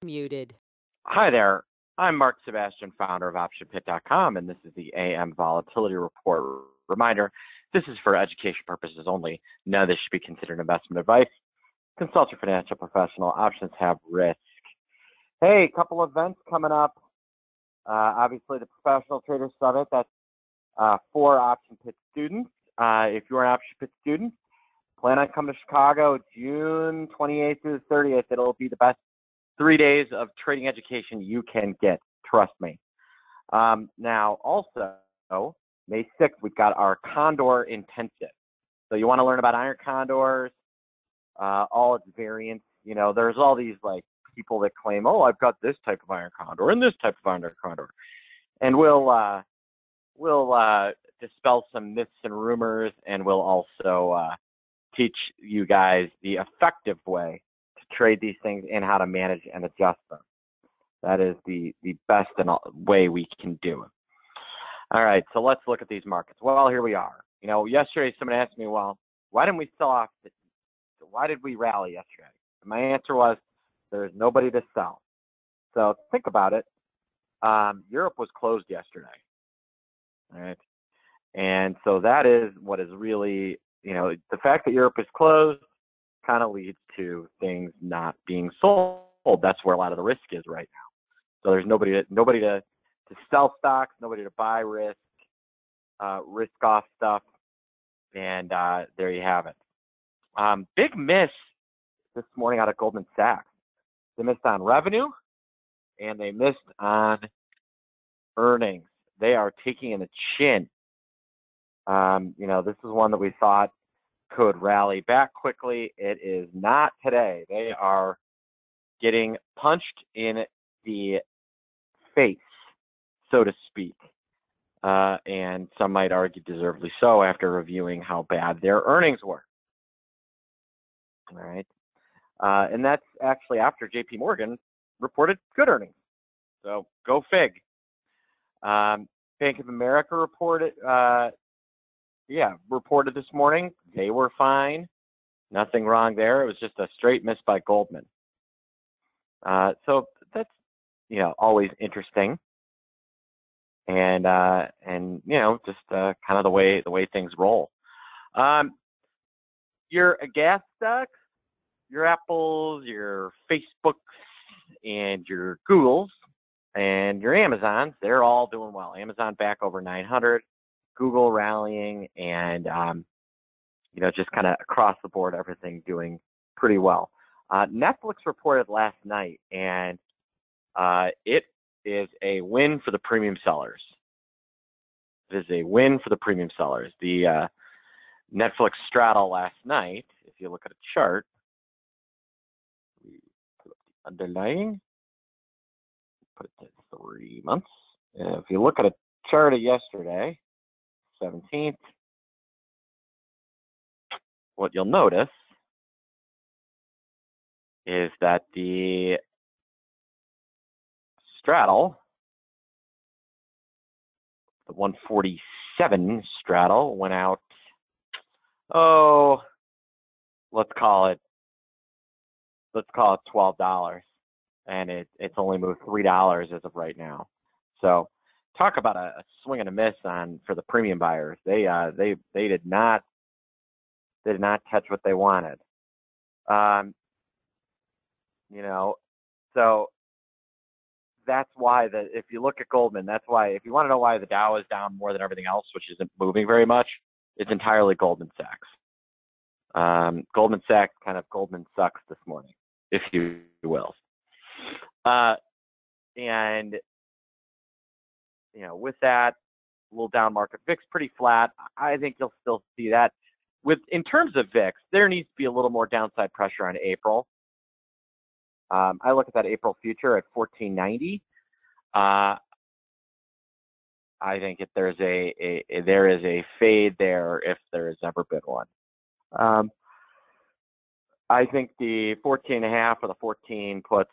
Muted. Hi there. I'm Mark Sebastian, founder of OptionPit.com, and this is the AM Volatility Report. Reminder, this is for education purposes only. None of this should be considered investment advice. Consult your financial professional. Options have risk. Hey, a couple events coming up. Obviously, the Professional Trader Summit, that's for OptionPit students. If you're an OptionPit student, plan on coming to Chicago June 28th through the 30th. It'll be the best 3 days of trading education you can get. Trust me. Now, also, May 6th, we've got our Condor Intensive. So you want to learn about iron condors, all its variants. You know, there's all these like people that claim, oh, I've got this type of iron condor and this type of iron condor. And we'll dispel some myths and rumors, and we'll also teach you guys the effective way to trade these things and how to manage and adjust them. That is the best way we can do it. All right, so let's look at these markets. Well, here we are. You know, yesterday someone asked me, well, why didn't we sell off? Why did we rally yesterday? And my answer was, there's nobody to sell. So think about it. Europe was closed yesterday. All right. And so that is what is really, you know, the fact that Europe is closed kind of leads to things not being sold. That's where a lot of the risk is right now. So there's nobody to sell stocks, nobody to buy risk off stuff. And there you have it. Big miss this morning out of Goldman Sachs. They missed on revenue and they missed on earnings. They are taking in the chin. You know, this is one that we thought could rally back quickly. It is not today. They are getting punched in the face, so to speak. And some might argue deservedly so after reviewing how bad their earnings were. All right. And that's actually after JP Morgan reported good earnings. So go fig. Bank of America reported this morning. They were fine. Nothing wrong there. It was just a straight miss by Goldman. So that's, you know, always interesting. And you know, just kind of the way things roll. Your gas stocks, your Apples, your Facebooks, and your Googles, and your Amazons, they're all doing well. Amazon back over 900, Google rallying, and you know, just kind of across the board, everything doing pretty well. Netflix reported last night, and it is a win for the premium sellers. It is a win for the premium sellers. The Netflix straddle last night, if you look at a chart, underlying, put it to 3 months. If you look at a chart of yesterday, 17th, what you'll notice is that the straddle, the 147 straddle, went out, let's call it $12, and it's only moved $3 as of right now. So talk about a swing and a miss for the premium buyers. They did not catch what they wanted. You know, so that's why if you look at Goldman, that's why, if you want to know why the Dow is down more than everything else, which isn't moving very much, it's entirely Goldman Sachs. Goldman Sachs kind of Goldman sucks this morning, if you will. And, you know, with that, a little down market. VIX pretty flat. I think you'll still see that. In terms of VIX, there needs to be a little more downside pressure on April. I look at that April future at 1490. I think if there is a fade there, if there has ever been one. I think the 14.5 or the 14 puts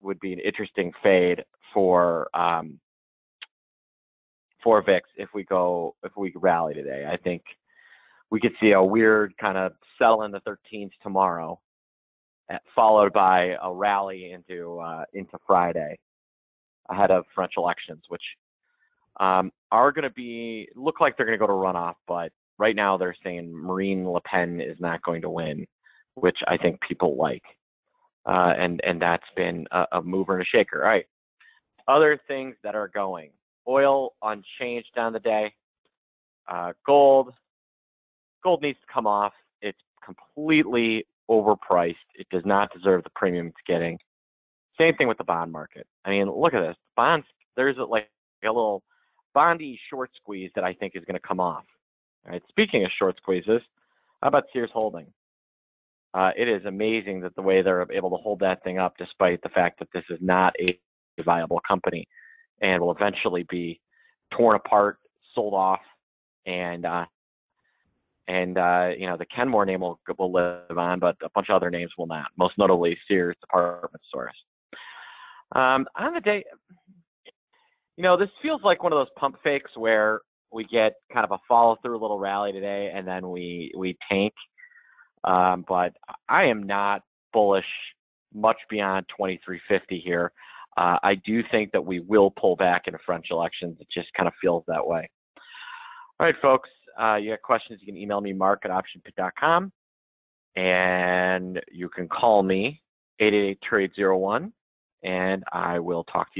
would be an interesting fade for VIX if we rally today. I think we could see a weird kind of settle in the 13s tomorrow followed by a rally into Friday ahead of French elections, which are going to look like they're going to go to runoff, but right now they're saying Marine Le Pen is not going to win, which I think people like. And that's been a mover and a shaker. All right. Other things that are going. Oil unchanged on the day. Gold needs to come off. It's completely overpriced. It does not deserve the premium it's getting. Same thing with the bond market. I mean, look at this. Bonds, there's like a little bondy short squeeze that I think is going to come off. All right. Speaking of short squeezes, how about Sears Holdings? It is amazing that the way they're able to hold that thing up, despite the fact that this is not a viable company and will eventually be torn apart, sold off, and the Kenmore name will live on, but a bunch of other names will not. Most notably, Sears department stores. On the day, this feels like one of those pump fakes where we get kind of a follow through little rally today, and then we tank. But I am not bullish much beyond 2350 here. I do think that we will pull back in French elections. It just kind of feels that way. All right, folks, you got questions, you can email me, mark@optionpit.com, and you can call me, 888-TRADE-01, and I will talk to you.